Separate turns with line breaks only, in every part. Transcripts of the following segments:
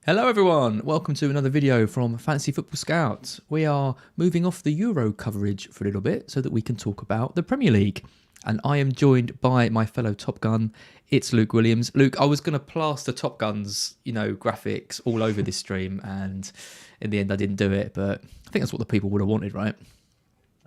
Hello everyone, welcome to another video from Fantasy Football Scout. We are moving off the Euro coverage for a little bit so that we can talk about the Premier League. And I am joined by my fellow Top Gun, it's Luke Williams. Luke, I was going to plaster Top Gun's, graphics all over this stream, and in the end I didn't do it, but I think that's what the people would have wanted, right?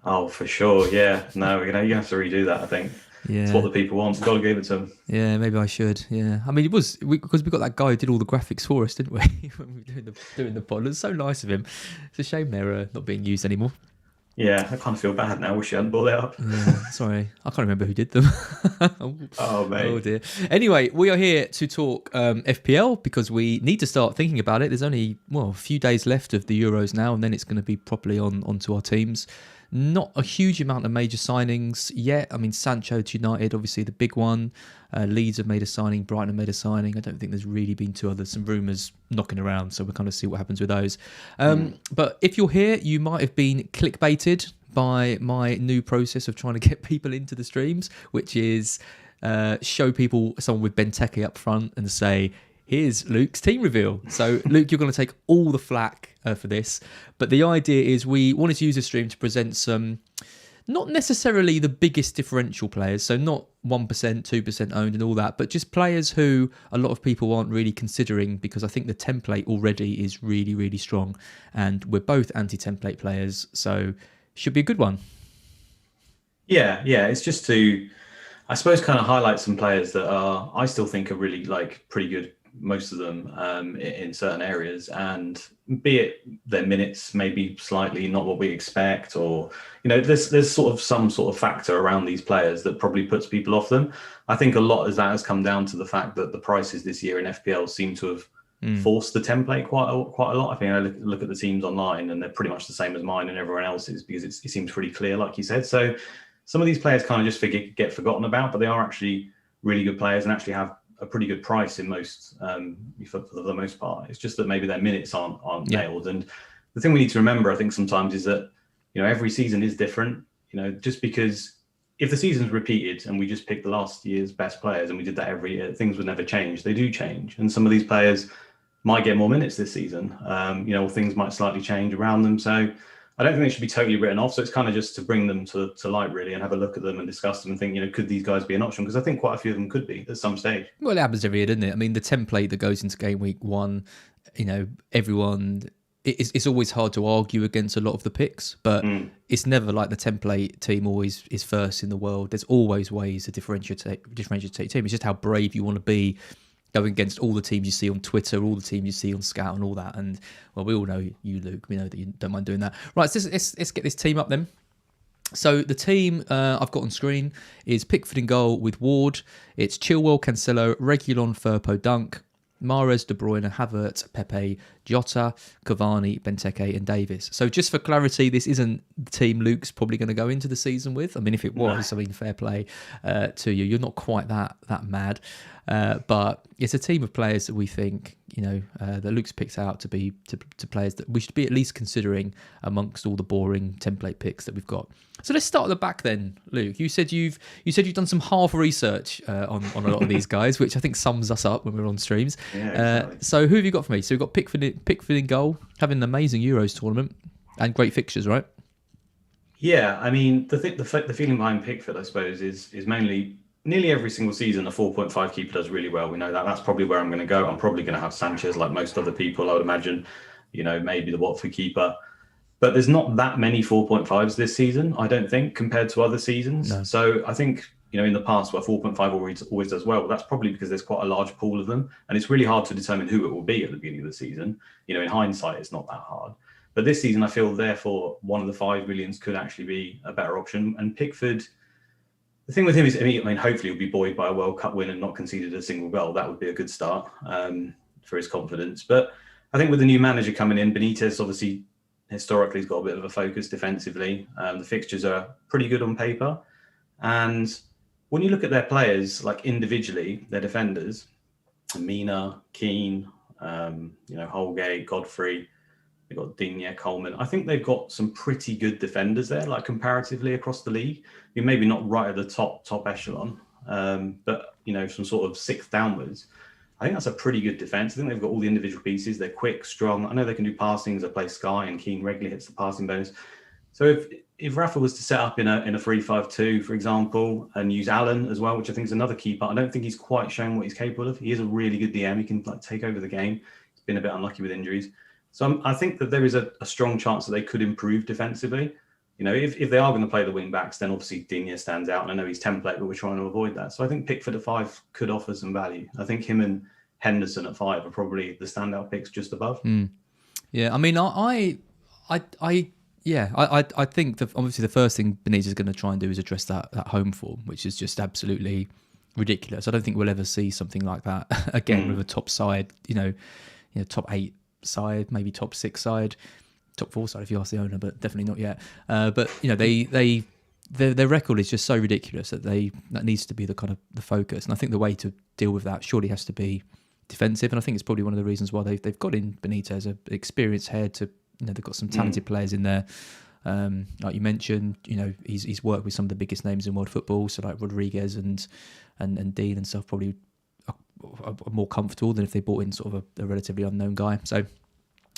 Oh, for sure. Yeah. No, you have to redo that, I think. It's what
Yeah.
the people want. Got to give it to them.
Yeah, maybe I should. Yeah, I mean, because we got that guy who did all the graphics for us, didn't we? When we were doing the pod. It was so nice of him. It's a shame they're not being used anymore.
Yeah, I kind of feel bad now. Wish you hadn't brought it up.
Yeah, sorry, I can't remember who did them. oh,
Oh,
oh
mate.
dear. Anyway, we are here to talk FPL because we need to start thinking about it. There's only a few days left of the Euros now, and then it's going to be properly onto our teams. Not a huge amount of major signings yet. I mean, Sancho to United, obviously the big one. Leeds have made a signing. Brighton have made a signing. I don't think there's really been two others. Some rumours knocking around, so we'll kind of see what happens with those. But if you're here, you might have been clickbaited by my new process of trying to get people into the streams, which is show people someone with Benteke up front and say, here's Luke's team reveal. So, Luke, you're going to take all the flack for this. But the idea is we wanted to use the stream to present some, not necessarily the biggest differential players, so not 1%, 2% owned and all that, but just players who a lot of people aren't really considering because I think the template already is really, really strong. And we're both anti-template players, so should be a good one.
Yeah. It's just to, I suppose, kind of highlight some players that I still think are really pretty good, most of them in certain areas, and be it their minutes maybe slightly not what we expect, or there's sort of some sort of factor around these players that probably puts people off them. I think a lot of that has come down to the fact that the prices this year in FPL seem to have forced the template quite a lot. I think I look at the teams online and they're pretty much the same as mine and everyone else's because it seems pretty clear, like you said. So some of these players kind of just get forgotten about, but they are actually really good players and actually have a pretty good price in most for the most part. It's just that maybe their minutes aren't nailed. And the thing we need to remember, I think, sometimes is that every season is different. Just because if the season's repeated and we just pick the last year's best players and we did that every year, things would never change. They do change, and some of these players might get more minutes this season. Things might slightly change around them. So I don't think they should be totally written off. So it's kind of just to bring them to light, really, and have a look at them and discuss them and think, could these guys be an option? Because I think quite a few of them could be at some stage.
Well, it happens every year, doesn't it? I mean, the template that goes into game week one, everyone, it's always hard to argue against a lot of the picks, but it's never like the template team always is first in the world. There's always ways to differentiate team. It's just how brave you want to be going against all the teams you see on Twitter, all the teams you see on Scout and all that. And, well, we all know you, Luke. We know that you don't mind doing that. Right, so let's get this team up then. So the team I've got on screen is Pickford in goal with Ward. It's Chilwell, Cancelo, Reguilon, Firpo, Dunk, Mahrez, De Bruyne, Havertz, Pepe, Jota, Cavani, Benteke and Davis. So just for clarity, this isn't the team Luke's probably going to go into the season with. I mean, if it was, I mean, fair play to you. You're not quite that mad. But it's a team of players that we think, that Luke's picked out to be to players that we should be at least considering amongst all the boring template picks that we've got. So let's start at the back then, Luke. You said you've done some half research on a lot of these guys, which I think sums us up when we're on streams.
Yeah, exactly.
So who have you got for me? So we've got Pickford in goal, having an amazing Euros tournament and great fixtures, right?
Yeah, I mean, the feeling behind Pickford, I suppose, is mainly nearly every single season a 4.5 keeper does really well. We know that. That's probably where I'm going to go. I'm probably going to have Sanchez like most other people, I would imagine, maybe the Watford keeper. But there's not that many 4.5s this season, I don't think, compared to other seasons.
No.
So I think, in the past where 4.5 always does well, that's probably because there's quite a large pool of them. And it's really hard to determine who it will be at the beginning of the season. In hindsight, it's not that hard. But this season, I feel, therefore, one of the 5 millions could actually be a better option. And Pickford, the thing with him is, I mean, hopefully he'll be buoyed by a World Cup win and not conceded a single goal. That would be a good start for his confidence. But I think with the new manager coming in, Benitez obviously historically has got a bit of a focus defensively. The fixtures are pretty good on paper. And when you look at their players, like individually, their defenders, Mina, Keane, Holgate, Godfrey, they've got Digne, Coleman. I think they've got some pretty good defenders there, like comparatively across the league. You're maybe not right at the top echelon, but from sort of 6th downwards. I think that's a pretty good defense. I think they've got all the individual pieces. They're quick, strong. I know they can do passing as they play Sky, and Keane regularly hits the passing bonus. So if Rafa was to set up in a 3-5-2, for example, and use Allen as well, which I think is another key part, I don't think he's quite shown what he's capable of. He is a really good DM. He can like take over the game. He's been a bit unlucky with injuries. So I think that there is a strong chance that they could improve defensively. You know, if they are going to play the wing backs, then obviously Digne stands out, and I know he's template, but we're trying to avoid that. So I think Pickford at 5 could offer some value. I think him and Henderson at 5 are probably the standout picks just above.
Yeah, I mean, I think that obviously the first thing Benitez is going to try and do is address that home form, which is just absolutely ridiculous. I don't think we'll ever see something like that again with a top side, top 8 side, maybe top 6 side, top 4 side if you ask the owner, but definitely not yet. But their record is just so ridiculous that needs to be the kind of the focus. And I think the way to deal with that surely has to be defensive. And I think it's probably one of the reasons why they've got in Benitez, an experienced head to. They've got some talented players in there. Like you mentioned, he's worked with some of the biggest names in world football. So like Rodriguez and Dean and stuff probably are more comfortable than if they brought in sort of a relatively unknown guy. So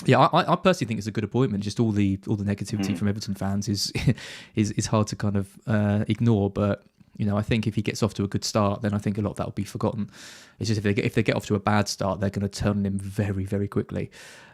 yeah, I personally think it's a good appointment. Just all the negativity from Everton fans is hard to kind of ignore. But I think if he gets off to a good start, then I think a lot of that will be forgotten. It's just if they get off to a bad start, they're going to turn on him very, very quickly.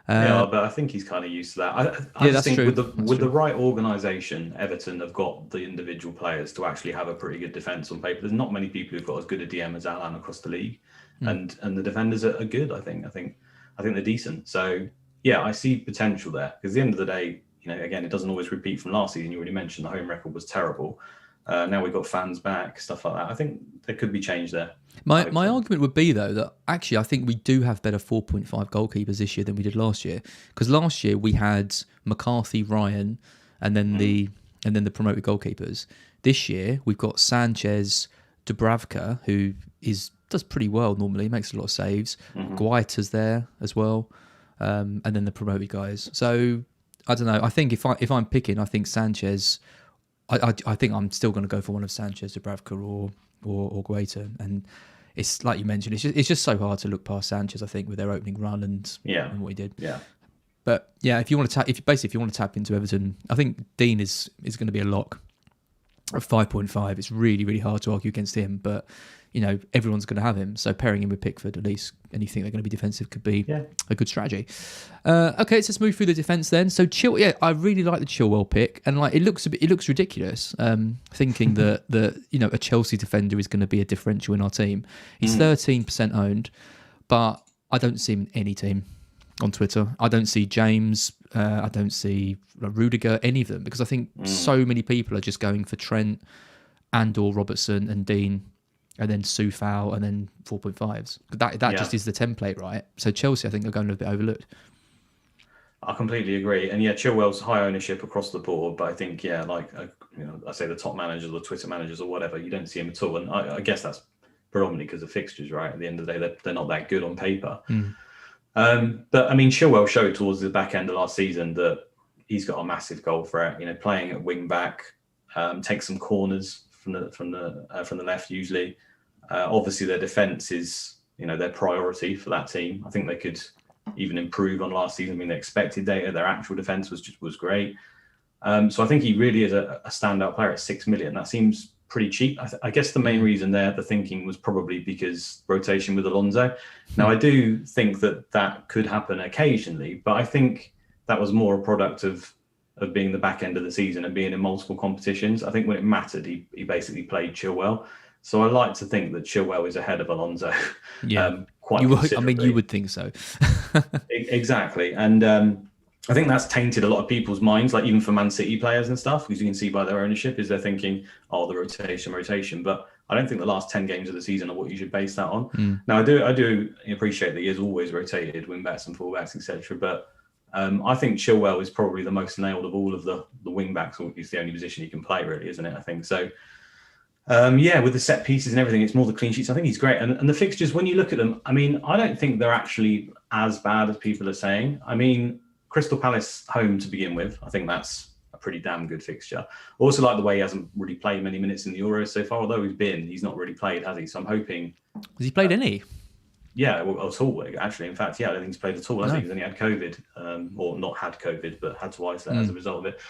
But I think he's kind of used to that. I just think with the right organisation, Everton have got the individual players to actually have a pretty good defence on paper. There's not many people who've got as good a DM as Alan across the league, and the defenders are good. I think they're decent. So yeah, I see potential there because at the end of the day, again, it doesn't always repeat from last season. You already mentioned the home record was terrible. Now we've got fans back, stuff like that. I think there could be change there.
My argument would be, though, that actually I think we do have better 4.5 goalkeepers this year than we did last year. Because last year we had McCarthy, Ryan, and then the promoted goalkeepers. This year we've got Sanchez, Dubravka, who does pretty well normally, makes a lot of saves. Guaita's there as well, and then the promoted guys. So I don't know. I think if I'm picking, I think Sanchez. I think I'm still going to go for one of Sanchez, Dubravka, or Guaita, and it's like you mentioned, it's just so hard to look past Sanchez. I think with their opening run and what he did. Yeah. But yeah, if you want to tap into Everton, I think Dean is going to be a lock at 5.5. It's really, really hard to argue against him, but everyone's going to have him. So pairing him with Pickford, at least anything they're going to be defensive could be a good strategy. Okay, so let's move through the defence then. So I really like the Chilwell pick, and like it looks ridiculous. Thinking that a Chelsea defender is going to be a differential in our team. He's 13% owned, but I don't see him in any team on Twitter. I don't see James. I don't see Rudiger, any of them, because I think so many people are just going for Trent and/or Robertson and Dean, and then Soufal, and then 4.5s. That just is the template, right? So Chelsea, I think, are going a bit overlooked.
I completely agree. And Chilwell's high ownership across the board, but I think, I say the top managers or Twitter managers or whatever, you don't see him at all. And I guess that's predominantly because of fixtures, right? At the end of the day, they're not that good on paper. But I mean, Chilwell showed towards the back end of last season that he's got a massive goal threat. Playing at wing back, takes some corners from the left usually. Obviously, their defence is their priority for that team. I think they could even improve on last season. I mean, the expected data, their actual defence was great. So I think he really is a standout player at 6 million. That seems pretty cheap. I guess the main reason there, the thinking was probably because rotation with Alonso. Now, I do think that could happen occasionally, but I think that was more a product of being the back end of the season and being in multiple competitions. I think when it mattered, he basically played Chilwell. So I like to think that Chilwell is ahead of Alonso.
Yeah, you would think so.
Exactly, and I think that's tainted a lot of people's minds, like even for Man City players and stuff, because you can see by their ownership is they're thinking, oh, the rotation. But I don't think the last 10 games of the season are what you should base that on. Now, I do appreciate that he has always rotated wing backs and fullbacks, etc. But I think Chilwell is probably the most nailed of all of the wing backs, or it's the only position he can play, really, isn't it? I think so. With the set pieces and everything, it's more the clean sheets. I think he's great. And the fixtures, when you look at them, I mean, I don't think they're actually as bad as people are saying. I mean, Crystal Palace home to begin with, I think that's a pretty damn good fixture. Also like the way he hasn't really played many minutes in the Euros so far, although he's not really played, has he? So I'm hoping...
Has he played any?
Yeah, well, at all, actually. In fact, yeah, I don't think he's played at all. I think he's only had COVID, or not had COVID, but had to isolate as a result of it.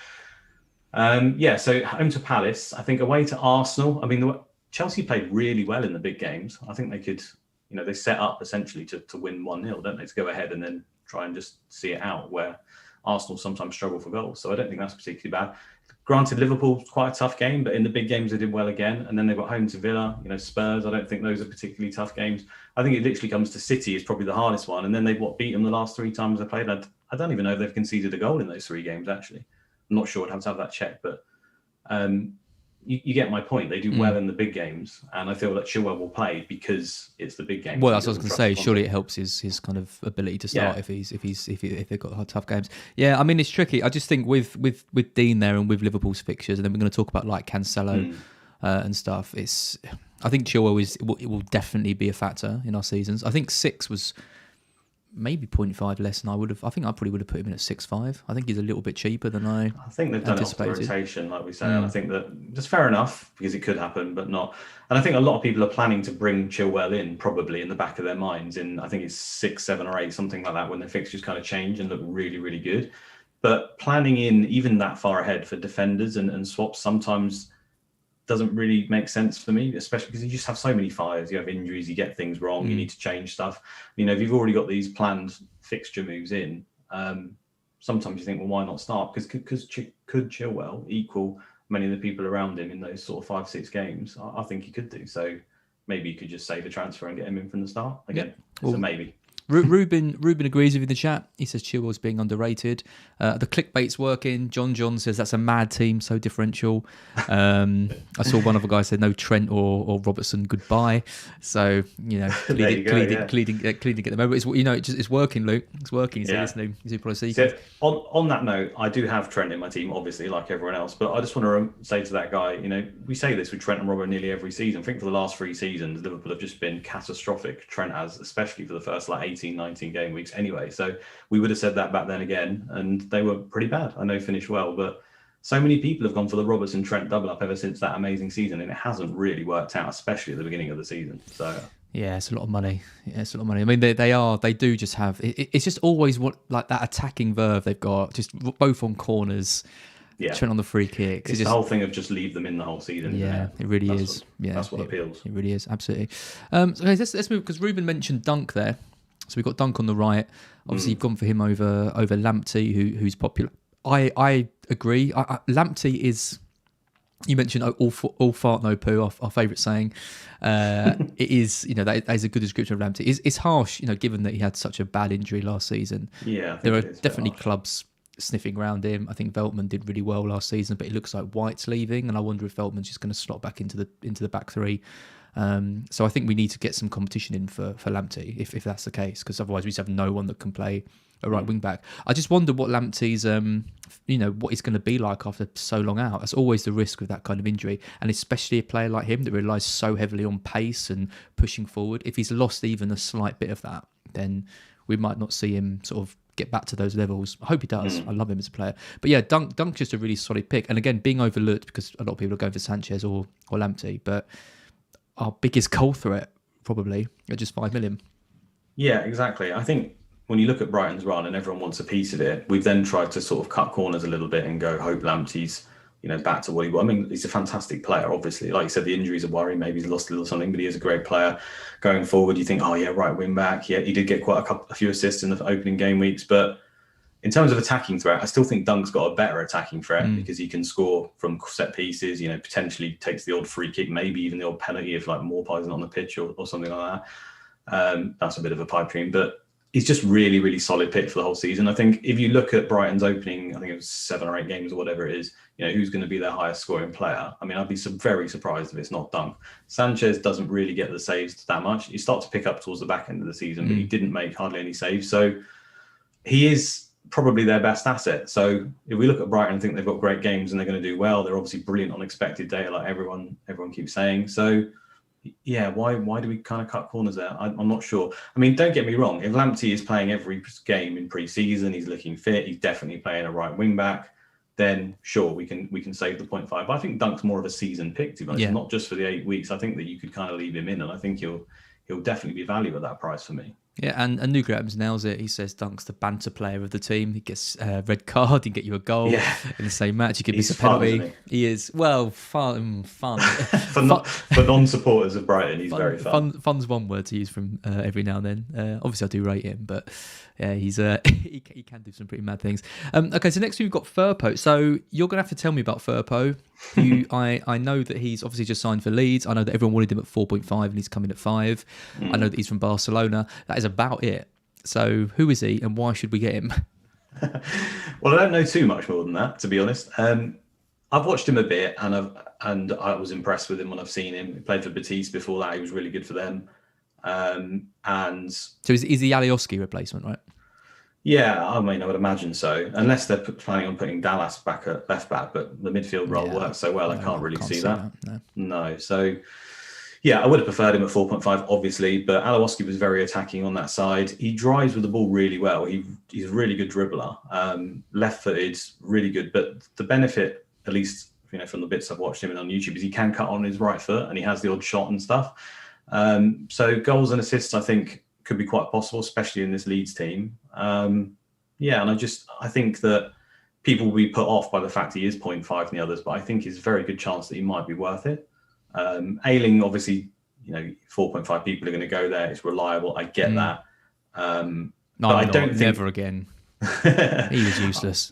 Yeah, so home to Palace. I think away to Arsenal. I mean, Chelsea played really well in the big games. I think they could, they set up essentially to win 1-0, don't they? To go ahead and then try and just see it out, where Arsenal sometimes struggle for goals. So I don't think that's particularly bad. Granted, Liverpool's quite a tough game, but in the big games they did well again. And then they've got home to Villa, Spurs. I don't think those are particularly tough games. I think it literally comes to City is probably the hardest one. And then they've beat them the last 3 times they played. I don't even know if they've conceded a goal in those 3 games, actually. I'm not sure. I'd have to have that checked, but you get my point. They do well in the big games, and I feel that Chilwell will play because it's the big games.
Well, that's what I was going to say. Surely it helps his kind of ability to start if they've got tough games. Yeah, I mean it's tricky. I just think with Dean there and with Liverpool's fixtures, and then we're going to talk about like Cancelo and stuff. I think Chilwell will definitely be a factor in our seasons. I think 6 was maybe 0.5 less than I would have. I think I probably would have put him in at 6.5. I think he's a little bit cheaper than I
think they've done it off the rotation, like we say. And I think that just fair enough because it could happen, but not. And I think a lot of people are planning to bring Chilwell in probably in the back of their minds in, I think it's 6, 7 or 8, something like that, when their fixtures kind of change and look really, really good. But planning in even that far ahead for defenders and swaps sometimes doesn't really make sense for me, especially because you just have so many fires. You have injuries, you get things wrong, you need to change stuff. If you've already got these planned fixture moves in, sometimes you think, well, why not start? Because could Chilwell equal many of the people around him in those sort of 5, 6 games? I think he could do. So maybe you could just save the transfer and get him in from the start. Again, it's a maybe.
Ruben agrees with you in the chat. He says Chilwell's being underrated. The clickbait's working. John says that's a mad team, so differential. I saw one other guy say no Trent or Robertson goodbye. So cleaning at the moment. It's working, Luke. It's working. He's new policy.
So on that note, I do have Trent in my team, obviously, like everyone else. But I just want to say to that guy, we say this with Trent and Robert nearly every season. I think for the last 3 seasons, Liverpool have just been catastrophic. Trent has, especially for the first 18, 19 game weeks anyway. So we would have said that back then again, and they were pretty bad. I know finished well, but so many people have gone for the Robertson Trent double up ever since that amazing season, and it hasn't really worked out, especially at the beginning of the season. So
yeah, it's a lot of money. I mean, they do just have. It's just always like that attacking verve they've got, just both on corners. Yeah, Trent on the free kicks.
It's the whole thing of just leave them in the whole season.
Yeah, it really is.
That's what appeals.
It really is, absolutely. So let's move, because Ruben mentioned Dunk there. So we've got Dunk on the right. Obviously, you've gone for him over Lamptey, who's popular. I agree. Lamptey is. You mentioned all fart no poo, our favourite saying. It is, that is a good description of Lamptey. It's harsh, given that he had such a bad injury last season.
Yeah,
there are definitely clubs sniffing around him. I think Veltman did really well last season, but it looks like White's leaving, and I wonder if Veltman's just going to slot back into the back 3. So I think we need to get some competition in for Lamptey if that's the case, because otherwise we just have no one that can play a right wing back. I just wonder what Lamptey's what he's going to be like after so long out. That's always the risk with that kind of injury, and especially a player like him that relies so heavily on pace and pushing forward. If he's lost even a slight bit of that, then we might not see him sort of get back to those levels. I hope he does. I love him as a player. But yeah, Dunk's just a really solid pick, and again being overlooked because a lot of people are going for Sanchez or Lamptey, but our biggest goal threat probably at just 5 million.
Yeah, exactly. I think when you look at Brighton's run and everyone wants a piece of it, we've then tried to sort of cut corners a little bit and go hope Lamptey's back to what he was. I mean, he's a fantastic player, obviously. Like you said, the injuries are worrying. Maybe he's lost a little something, but he is a great player. Going forward, you think, oh yeah, right wing back. Yeah, he did get quite a few assists in the opening game weeks, but in terms of attacking threat, I still think Dunk's got a better attacking threat because he can score from set pieces, potentially takes the odd free kick, maybe even the odd penalty if like Maupay isn't on the pitch or something like that. That's a bit of a pipe dream, but he's just really, really solid pick for the whole season. I think if you look at Brighton's opening, I think it was 7 or 8 games or whatever it is, who's going to be their highest scoring player? I mean, I'd be very surprised if it's not Dunk. Sanchez doesn't really get the saves that much. He starts to pick up towards the back end of the season, but he didn't make hardly any saves. So he is probably their best asset. So if we look at Brighton and think they've got great games and they're going to do well, they're obviously brilliant on expected data, like everyone keeps saying. So yeah, why do we kind of cut corners there? I'm not sure. I mean, don't get me wrong. If Lamptey is playing every game in pre-season, he's looking fit, he's definitely playing a right wing back, then sure, we can save the 0.5. But I think Dunk's more of a season pick, to be honest, not just for the 8 weeks. I think that you could kind of leave him in, and I think he'll he'll definitely be value at that price for me.
Yeah, and Newgrams nails it. He says Dunk's the banter player of the team. He gets a red card, he can get you a goal
Yeah.
in the same match. He could miss a
fun,
penalty.
isn't
He is, well, fun.
For non-supporters of Brighton, he's very fun.
Fun's one word to use from every now and then. Obviously, I do rate him, but yeah, he's he can do some pretty mad things. Okay, so next we've got Firpo. So you're going to have to tell me about Firpo. I know that he's obviously just signed for Leeds. I know that everyone wanted him at 4.5 and he's coming at 5. I know that he's from Barcelona. That is about it. So who is he and why should we get him?
Well, I don't know too much more than that, to be honest. I've watched him a bit, and I was impressed with him when I've seen him. He played for Betis before that. He was really good for them. And
so is the Alioski replacement, right?
Yeah, I mean, I would imagine so, unless they're planning on putting Dallas back at left back. But the midfield role works so well, I can't really see that. No. So, yeah, I would have preferred him at 4.5, obviously. But Alioski was very attacking on that side. He drives with the ball really well. He's a really good dribbler, left-footed, really good. But the benefit, at least from the bits I've watched him on YouTube, is he can cut on his right foot and he has the odd shot and stuff. So goals and assists, I think, could be quite possible, especially in this Leeds team. And I think that people will be put off by the fact he is 0.5 in the others, but I think there's a very good chance that he might be worth it. Ayling, obviously, 4.5 people are going to go there. It's reliable. I get that.
But I don't think never again. He was useless.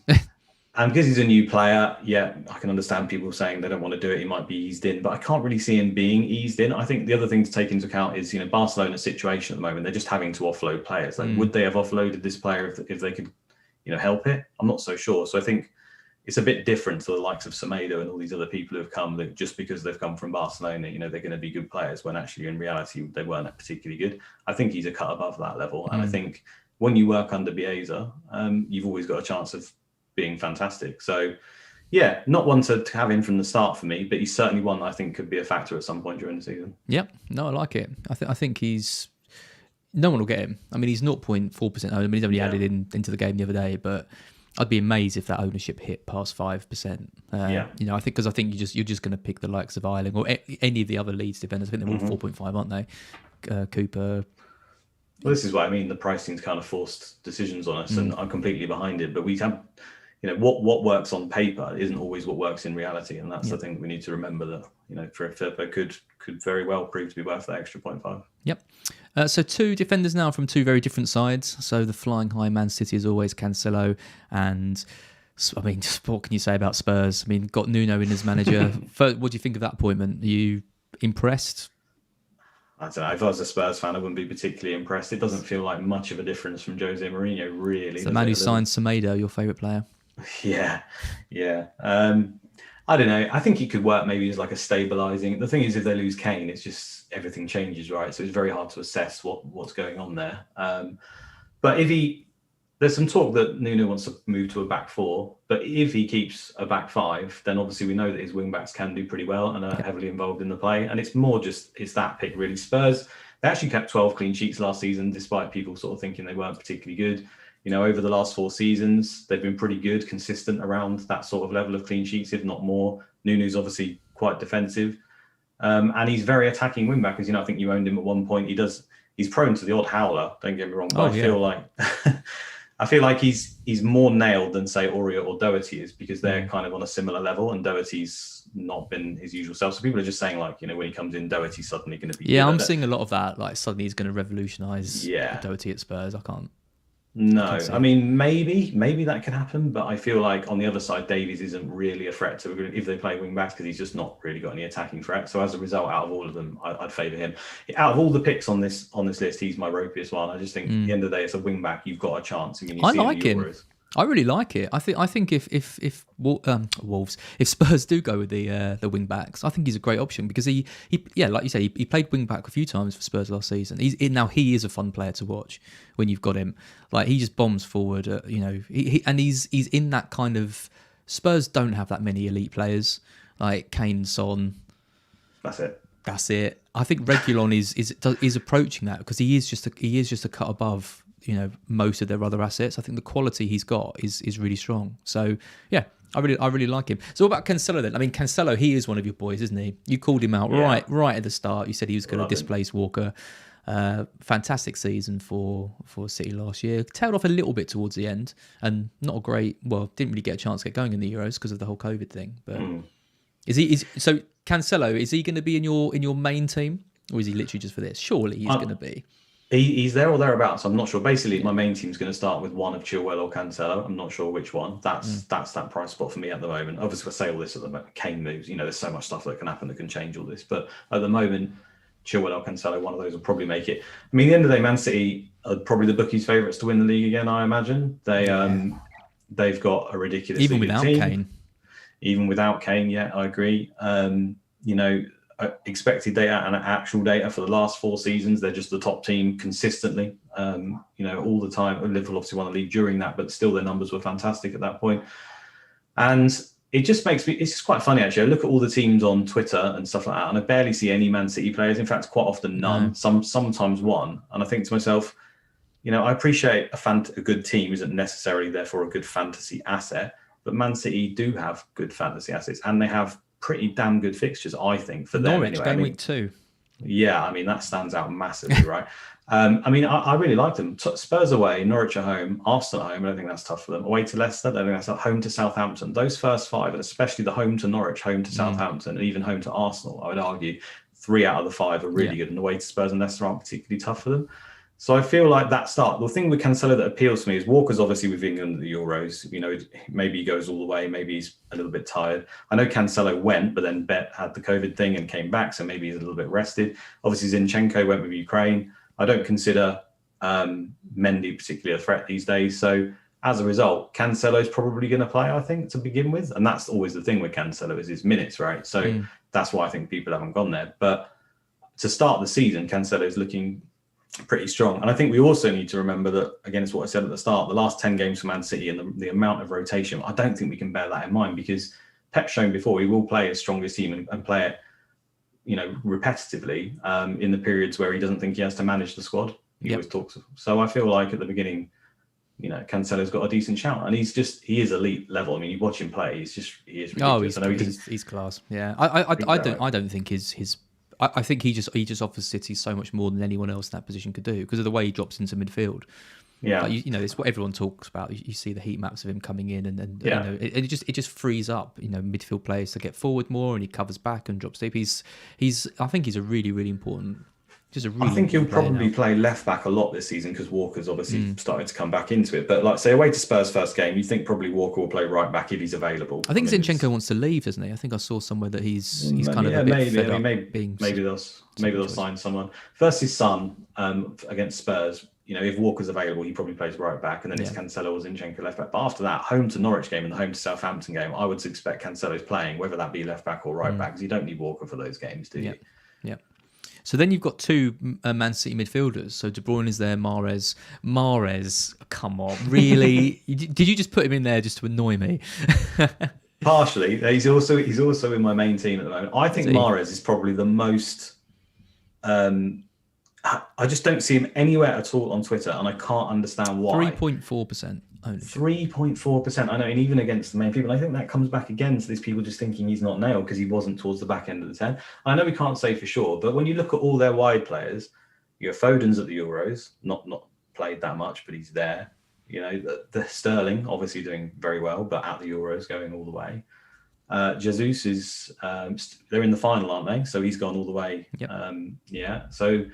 And because he's a new player, yeah, I can understand people saying they don't want to do it. He might be eased in, but I can't really see him being eased in. I think the other thing to take into account is, Barcelona's situation at the moment. They're just having to offload players. Like, would they have offloaded this player if they could, help it? I'm not so sure. So I think it's a bit different to the likes of Semedo and all these other people who have come that just because they've come from Barcelona, they're going to be good players when actually in reality they weren't particularly good. I think he's a cut above that level. And I think when you work under Bielsa, you've always got a chance of being fantastic. So yeah, not one to have in from the start for me, but he's certainly one that I think could be a factor at some point during the season.
Yep. No, I like it. I think he's, no one will get him. I mean, he's 0.4% owned. I mean, he's only added into the game the other day, but I'd be amazed if that ownership hit past 5%. I think you're just going to pick the likes of Ayling or any of the other Leeds defenders. I think they're all 4.5, aren't they? Cooper.
Well, this is what I mean. The pricing's kind of forced decisions on us, and I'm completely behind it. But we have, what works on paper isn't always what works in reality, and that's the thing we need to remember, that Firpo could very well prove to be worth that extra 0.5.
Yep. So two defenders now from two very different sides. So the flying high Man City is always Cancelo, and I mean, what can you say about Spurs? I mean, got Nuno in as manager. What do you think of that appointment? Are you impressed?
I don't know. If I was a Spurs fan, I wouldn't be particularly impressed. It doesn't feel like much of a difference from Jose Mourinho, really.
It's the man who signed Semedo, your favourite player.
Yeah. I don't know. I think he could work maybe as like a stabilising. The thing is, if they lose Kane, it's just everything changes, right? So it's very hard to assess what's going on there. But there's some talk that Nuno wants to move to a back 4, but if he keeps a back 5, then obviously we know that his wing backs can do pretty well and are heavily involved in the play. And it's that pick really. Spurs, they actually kept 12 clean sheets last season, despite people sort of thinking they weren't particularly good. Over the last 4 seasons, they've been pretty good, consistent around that sort of level of clean sheets, if not more. Nuno's obviously quite defensive. And he's very attacking wing back, because, I think you owned him at one point. He's prone to the odd howler, don't get me wrong, but I feel like he's more nailed than, say, Aurier or Doherty is, because they're kind of on a similar level, and Doherty's not been his usual self. So people are just saying, like, when he comes in, Doherty's suddenly going to be...
Yeah, I'm seeing a lot of that. Like, suddenly he's going to revolutionise Doherty at Spurs. I can't...
No, I mean, maybe that can happen, but I feel like on the other side, Davies isn't really a threat to if they play wing backs, because he's just not really got any attacking threat. So as a result, out of all of them, I'd favour him. Out of all the picks on this list, he's my ropiest one. I just think at the end of the day, it's a wing back. You've got a chance. I
like him. I really like it. I think if Wolves, if Spurs do go with the wing backs, I think he's a great option, because he like you say, he played wing back a few times for Spurs last season. He is a fun player to watch when you've got him. Like, he just bombs forward. He's in that kind of... Spurs don't have that many elite players like Kane, Son. That's it. I think Reguilon is approaching that, because he is just a cut above most of their other assets. I think the quality he's got is really strong. So yeah, I really like him. So what about Cancelo then? I mean, Cancelo, he is one of your boys, isn't he? You called him out right at the start. You said he was going to displace Walker. Fantastic season for City last year. Tailed off a little bit towards the end, and not a great. Well, didn't really get a chance to get going in the Euros because of the whole COVID thing. But so Cancelo, is he going to be in your main team, or is he literally just for this? Surely he's going to be.
He's there or thereabouts. I'm not sure. Basically, my main team's going to start with one of Chilwell or Cancelo. I'm not sure which one. That's that price spot for me at the moment. Obviously, I say all this at the moment. Kane moves. There's so much stuff that can happen that can change all this. But at the moment, Chilwell or Cancelo, one of those will probably make it. I mean, at the end of the day, Man City are probably the bookies' favourites to win the league again. I imagine they've got a ridiculous
even without
team.
Kane.
Even without Kane, yeah, I agree. Expected data and actual data for the last 4 seasons, they're just the top team consistently. All the time. Liverpool obviously won the league during that, but still their numbers were fantastic at that point. And it just makes me, it's just quite funny actually. I look at all the teams on Twitter and stuff like that, and I barely see any Man City players. In fact, quite often none. Sometimes one. And I think to myself, I appreciate a good team isn't necessarily therefore a good fantasy asset, but Man City do have good fantasy assets, and they have pretty damn good fixtures, I think, for them.
Norwich, game week 2.
Yeah, I mean, that stands out massively, right? I really like them. Spurs away, Norwich at home, Arsenal at home. I don't think that's tough for them. Away to Leicester, I don't think that's tough. Home to Southampton. Those first 5, and especially the home to Norwich, home to Southampton, and even home to Arsenal, I would argue 3 out of the 5 are really good. And away to Spurs and Leicester aren't particularly tough for them. So I feel like that start. The thing with Cancelo that appeals to me is Walker's obviously with England at the Euros. Maybe he goes all the way. Maybe he's a little bit tired. I know Cancelo went, but then Bet had the COVID thing and came back, so maybe he's a little bit rested. Obviously, Zinchenko went with Ukraine. I don't consider Mendy particularly a threat these days. So as a result, Cancelo's probably going to play, I think, to begin with. And that's always the thing with Cancelo is his minutes, right? So that's why I think people haven't gone there. But to start the season, Cancelo's looking pretty strong. And I think we also need to remember that, again, it's what I said at the start, the last 10 games for Man City and the amount of rotation, I don't think we can bear that in mind, because Pep's shown before he will play his strongest team and play it, repetitively in the periods where he doesn't think he has to manage the squad. He always talks. So I feel like at the beginning, Cancelo's got a decent shout, and he is elite level. I mean, you watch him play, he is ridiculous.
He's class. Yeah. I don't think his I think he just offers City so much more than anyone else in that position could do because of the way he drops into midfield.
Yeah,
it's what everyone talks about. You see the heat maps of him coming in, and it just frees up midfield players to get forward more, and he covers back and drops deep. I think he's a really, really important. I
think he'll probably play left back a lot this season because Walker's obviously started to come back into it. But like say away to Spurs first game, you think probably Walker will play right back if he's available.
I think Zinchenko wants to leave, doesn't he? I think I saw somewhere that he's kind of a bit fed up being.
Maybe they'll sign someone versus Son against Spurs. If Walker's available, he probably plays right back, and then it's Cancelo or Zinchenko left back. But after that, home to Norwich game and the home to Southampton game, I would expect Cancelo's playing, whether that be left back or right back, because you don't need Walker for those games, do you?
Yeah. So then you've got 2 Man City midfielders. So De Bruyne is there, Mahrez, come on, really? Did you just put him in there just to annoy me?
Partially. He's also in my main team at the moment. I think Mahrez is probably the most. I just don't see him anywhere at all on Twitter, and I can't understand why.
3.4% only.
3.4%. I know, and even against the main people, I think that comes back again to these people just thinking he's not nailed because he wasn't towards the back end of the 10. I know we can't say for sure, but when you look at all their wide players, Foden's at the Euros, not played that much, but he's there. The Sterling obviously doing very well, but at the Euros going all the way. Jesus is they're in the final, aren't they? So he's gone all the way.
Yep.
So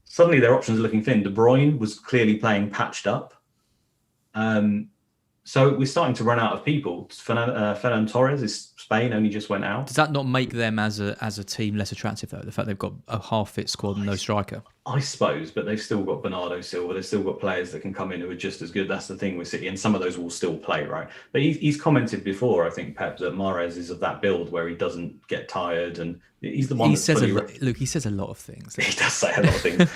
suddenly their options are looking thin. De Bruyne was clearly playing patched up. So we're starting to run out of people. Ferran Torres is Spain, only just went out.
Does that not make them as a team less attractive though? The fact they've got a half-fit squad and no striker.
I suppose, but they've still got Bernardo Silva. They've still got players that can come in who are just as good. That's the thing with City, and some of those will still play, right? But he's commented before, I think, Pep, that Mahrez is of that build where he doesn't get tired, and he's the one. He says
he says a lot of things.
He does say a lot of things.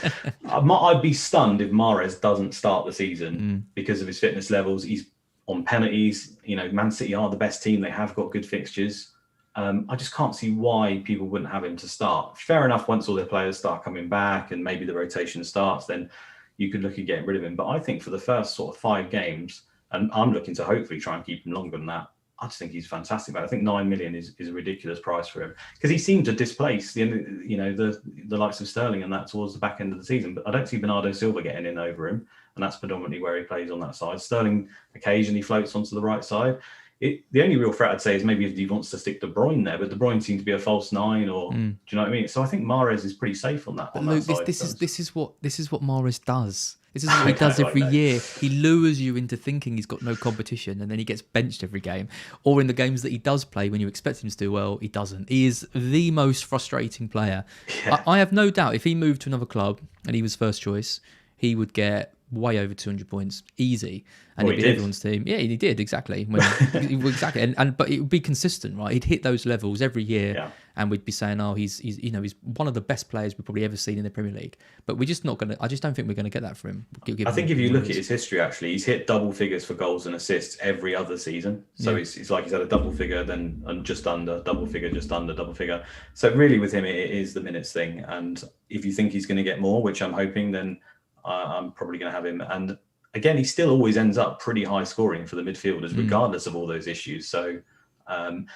I'd be stunned if Mahrez doesn't start the season because of his fitness levels. He's on penalties. Man City are the best team. They have got good fixtures. I just can't see why people wouldn't have him to start. Fair enough, once all their players start coming back and maybe the rotation starts, then you could look at getting rid of him. But I think for the first sort of 5 games, and I'm looking to hopefully try and keep him longer than that, I just think he's fantastic. But I think 9 million is a ridiculous price for him because he seemed to displace the likes of Sterling and that towards the back end of the season. But I don't see Bernardo Silva getting in over him, and that's predominantly where he plays on that side. Sterling occasionally floats onto the right side. The only real threat I'd say is maybe if he wants to stick De Bruyne there, but De Bruyne seems to be a false nine, or do you know what I mean? So I think Mahrez is pretty safe on that.
But Luke, this is what Mahrez does. This is what he does every year. He lures you into thinking he's got no competition, and then he gets benched every game. Or in the games that he does play, when you expect him to do well, he doesn't. He is the most frustrating player. Yeah. I have no doubt if he moved to another club and he was first choice, he would get way over 200 points easy, and it'd be everyone's team. Yeah, he did exactly. Exactly, but it would be consistent, right? He'd hit those levels every year, and we'd be saying, "Oh, he's one of the best players we've probably ever seen in the Premier League." But we're just not gonna. I just don't think we're gonna get that from him.
I think if you look at his history, actually, he's hit double figures for goals and assists every other season. So it's like he's had a double figure, then just under double figure, just under double figure. So really, with him, it is the minutes thing. And if you think he's going to get more, which I'm hoping, then I'm probably going to have him. And again, he still always ends up pretty high scoring for the midfielders, regardless of all those issues. So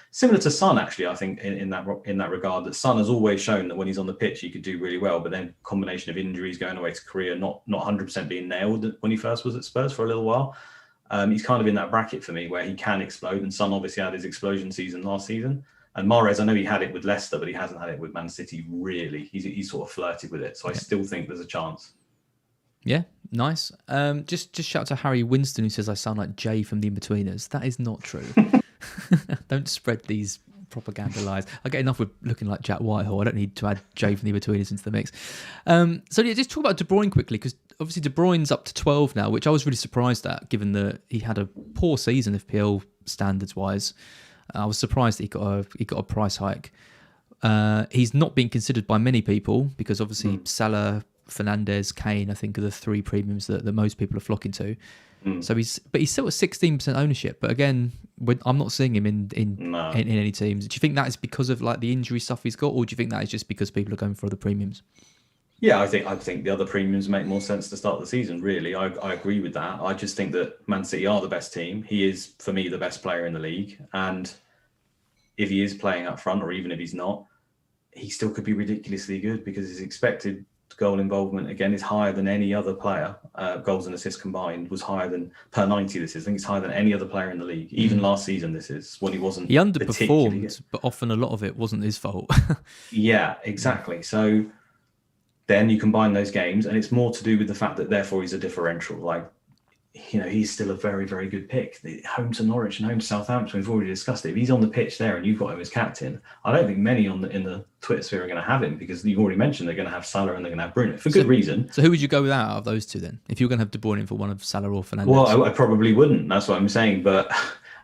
similar to Son, actually, I think in that regard, that Son has always shown that when he's on the pitch, he could do really well. But then combination of injuries, going away to Korea, not 100% being nailed when he first was at Spurs for a little while. He's kind of in that bracket for me where he can explode. And Son obviously had his explosion season last season. And Mahrez, I know he had it with Leicester, but he hasn't had it with Man City, really. He's sort of flirted with it. So I still think there's a chance.
Yeah, nice. Just shout out to Harry Winston, who says I sound like Jay from The Inbetweeners. That is not true. Don't spread these propaganda lies. I get enough with looking like Jack Whitehall. I don't need to add Jay from The Inbetweeners into the mix. Just talk about De Bruyne quickly, because obviously De Bruyne's up to 12 now, which I was really surprised at, given that he had a poor season FPL standards wise. I was surprised that he got a price hike. He's not being considered by many people because obviously Salah, Fernandes, Kane, I think, are the three premiums that most people are flocking to. So he's still at 16% ownership. But again, I'm not seeing him in any teams. Do you think that is because of like the injury stuff he's got, or do you think that is just because people are going for other premiums?
Yeah, I think the other premiums make more sense to start the season. Really, I agree with that. I just think that Man City are the best team. He is, for me, the best player in the league, and if he is playing up front, or even if he's not, he still could be ridiculously good because his expected goal involvement again is higher than any other player. Goals and assists combined was higher than per 90. This is, I think it's higher than any other player in the league. Even last season, this is when he wasn't.
He underperformed, but often a lot of it wasn't his fault.
Yeah, exactly. So then you combine those games, and it's more to do with the fact that therefore he's a differential. Like, he's still a very, very good pick. Home to Norwich and home to Southampton, we've already discussed it. If he's on the pitch there and you've got him as captain, I don't think many in the Twitter sphere are going to have him, because you've already mentioned they're going to have Salah and they're going to have Bruno for good reason.
So who would you go with out of those two then? If you were going to have De Bruyne in for one of Salah or Fernandes?
Well, I probably wouldn't. That's what I'm saying. But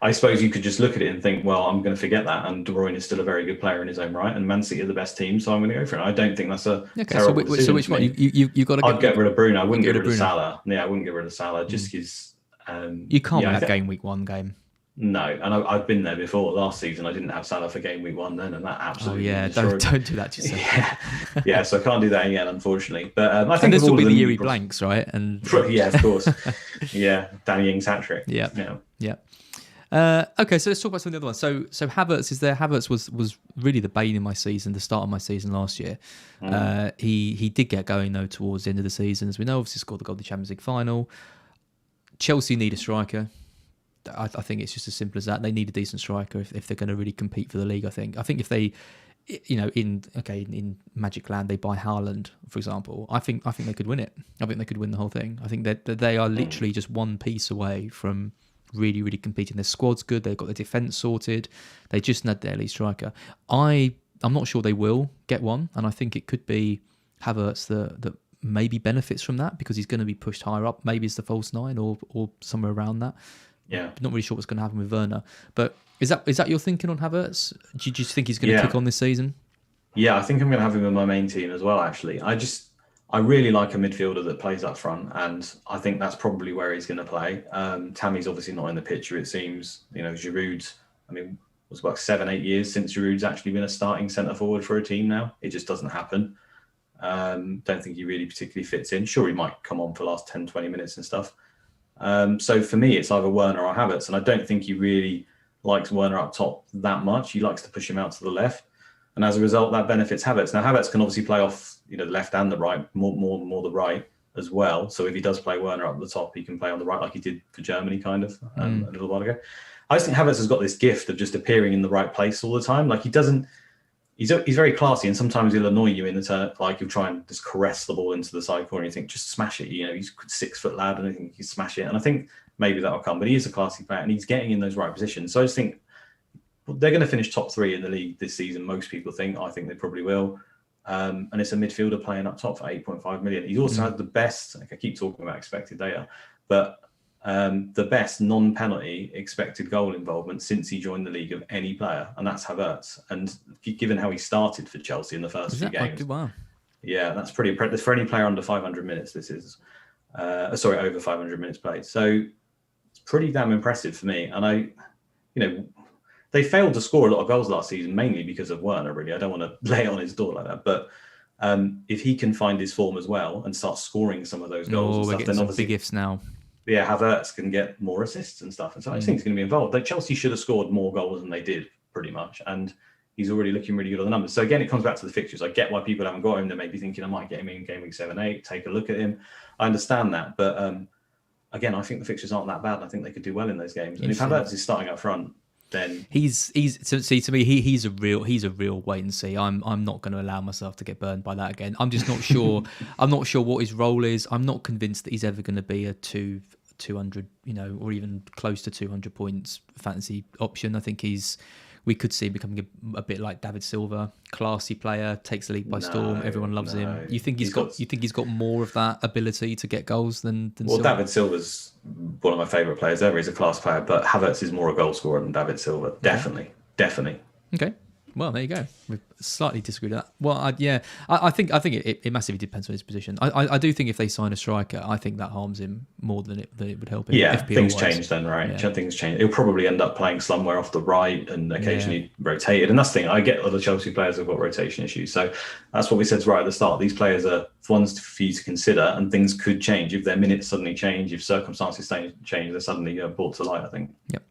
I suppose you could just look at it and think, well, I'm going to forget that. And De Bruyne is still a very good player in his own right. And Man City are the best team, so I'm going to go for it. I don't think that's a terrible decision. So
which one? You got to
I'd get rid of Bruno. I wouldn't get rid of Salah. Yeah, I wouldn't get rid of Salah just because...
you can't win that game week one game.
No, and I've been there before. Last season, I didn't have Salah for game week one then, and that absolutely.
Oh yeah, don't do that to yourself.
Yeah, so I can't do that again, unfortunately. But I think
this will be the year he blanks, right? And
yeah, of course. Yeah, Danny Ings hat trick.
Yeah. Okay, so let's talk about some of the other ones. So Havertz is there. Havertz was really the bane in my season, the start of my season last year. He did get going though towards the end of the season, as we know. Obviously scored the goal in the Champions League final. Chelsea need a striker. I think it's just as simple as that. They need a decent striker if they're going to really compete for the league. I think if they, in Magic Land they buy Haaland, for example, I think they could win it. I think they could win the whole thing. I think that they are literally just one piece away from really, really competing. Their squad's good. They've got their defence sorted. They just need their lead striker. I'm not sure they will get one, and I think it could be Havertz that maybe benefits from that, because he's going to be pushed higher up. Maybe it's the false nine or somewhere around that.
Yeah,
not really sure what's going to happen with Werner. But is that your thinking on Havertz? Do you just think he's going to kick on this season? Yeah,
I think I'm going to have him in my main team as well. Actually, I really like a midfielder that plays up front, and I think that's probably where he's going to play. Tammy's obviously not in the picture, it seems. Giroud's. It was about 7-8 years since Giroud's actually been a starting centre forward for a team now. It just doesn't happen. Don't think he really particularly fits in. Sure, he might come on for the last 10, 20 minutes and stuff. So for me, it's either Werner or Havertz, and I don't think you really likes Werner up top that much. He likes to push him out to the left. And as a result, that benefits Havertz. Now, Havertz can obviously play off, the left and the right, more the right as well. So if he does play Werner up the top, he can play on the right like he did for Germany kind of a little while ago. I just think Havertz has got this gift of just appearing in the right place all the time. Like he's very classy, and sometimes he'll annoy you in the turn. Like you'll try and just caress the ball into the side corner and you think, just smash it. He's a 6 foot lad and I think he can smash it. And I think maybe that'll come, but he is a classy player and he's getting in those right positions. So I just think they're going to finish top 3 in the league this season. Most people think. I think they probably will. And it's a midfielder playing up top for 8.5 million. He's also had the best, I keep talking about expected data, but the best non-penalty expected goal involvement since he joined the league of any player, and that's Havertz. And given how he started for Chelsea in the first few games,
wow.
Yeah, that's pretty impressive for any player under 500 minutes. This is, over 500 minutes played. So it's pretty damn impressive for me. And they failed to score a lot of goals last season, mainly because of Werner, really. I don't want to lay it on his door like that. But if he can find his form as well and start scoring some of those goals and stuff, then obviously...
big ifs now.
Yeah, Havertz can get more assists and stuff. And so I think he's going to be involved. Like Chelsea should have scored more goals than they did, pretty much. And he's already looking really good on the numbers. So again, it comes back to the fixtures. I get why people haven't got him. They may be thinking, I might get him in game week 7, 8, take a look at him. I understand that. But again, I think the fixtures aren't that bad. I think they could do well in those games. And if Havertz is starting up front, then
he's to me he's a real wait and see. I'm not going to allow myself to get burned by that again. I'm just not sure. I'm not sure what his role is. I'm not convinced that he's ever going to be a 200, or even close to 200 points fantasy option. I think we could see him becoming a bit like David Silva, classy player, takes the league by storm. Everyone loves him. You think he's got more of that ability to get goals than Silva?
David Silva's one of my favourite players ever. He's a class player, but Havertz is more a goal scorer than David Silva. Definitely.
Okay. Well, there you go. We slightly disagree with that. Well, I think it massively depends on his position. I do think if they sign a striker, I think that harms him more than it would help him.
Yeah, things change then, right? Yeah. Things change. He'll probably end up playing somewhere off the right and occasionally rotated. And that's the thing. I get other Chelsea players have got rotation issues. So that's what we said right at the start. These players are ones for you to consider, and things could change if their minutes suddenly change, if circumstances change. They're suddenly brought to light, I think.
Yep.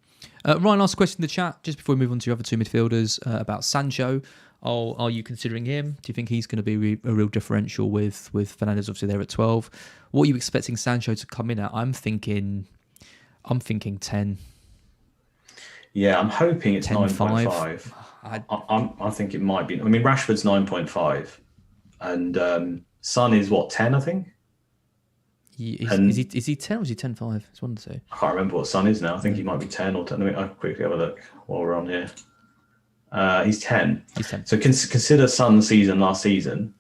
Ryan asked a question in the chat just before we move on to your other 2 midfielders about Sancho. Are you considering him? Do you think he's going to be a real differential with Fernandes obviously there at 12? What are you expecting Sancho to come in at? I'm thinking 10.
Yeah, I'm hoping it's 9.5. I think it might be. I mean, Rashford's 9.5, and Son is what, 10? I think.
Is he 10 or is he 10.5? It's one to two.
I can't remember what Son is now. I think he might be 10 or 10. I'll quickly have a look while we're on here. He's 10.
He's 10.
So consider Son's season last season.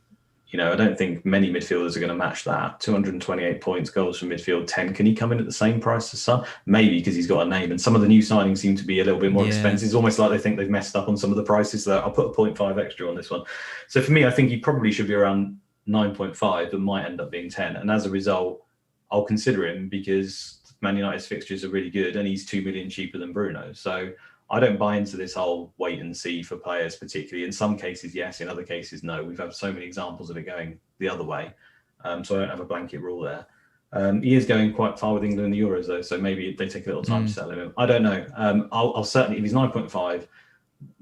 I don't think many midfielders are going to match that. 228 points, goals from midfield, 10. Can he come in at the same price as Son? Maybe, because he's got a name. And some of the new signings seem to be a little bit more expensive. It's almost like they think they've messed up on some of the prices. So I'll put a 0.5 extra on this one. So for me, I think he probably should be around 9.5, but might end up being 10. And as a result, I'll consider him because Man United's fixtures are really good and he's 2 million cheaper than Bruno. So I don't buy into this whole wait and see for players, particularly. In some cases, yes. In other cases, no. We've had so many examples of it going the other way. So I don't have a blanket rule there. He is going quite far with England in the Euros, though. So maybe they take a little time to settle him in. I don't know. I'll certainly, if he's 9.5,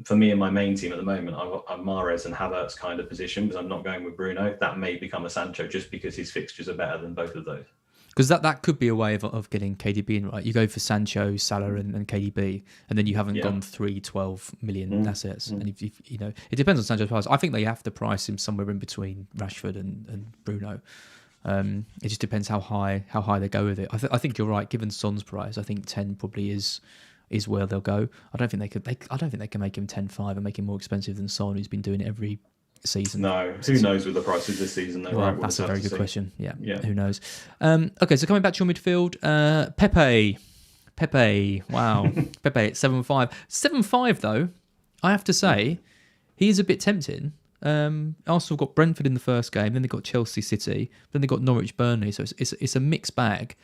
for me and my main team at the moment, I've got a Mahrez and Havertz kind of position because I'm not going with Bruno. That may become a Sancho just because his fixtures are better than both of those.
Because that could be a way of getting KDB in, right? You go for Sancho, Salah, and KDB, and then you haven't gone 12 million assets. And if it depends on Sancho's price. I think they have to price him somewhere in between Rashford and Bruno. It just depends how high they go with it. I think you're right. Given Son's price, I think 10 probably is where they'll go. I don't think they can make him 10.5 and make him more expensive than Son, who's been doing it every season.
No, who knows with the prices this season though,
well,
right?
That's a very good question. Yeah. Who knows? Okay, so coming back to your midfield, Pepe, wow. Pepe at 7.5. 7.5 though, I have to say, he is a bit tempting. Arsenal got Brentford in the first game, then they got Chelsea City, then they got Norwich Burnley, so it's a mixed bag.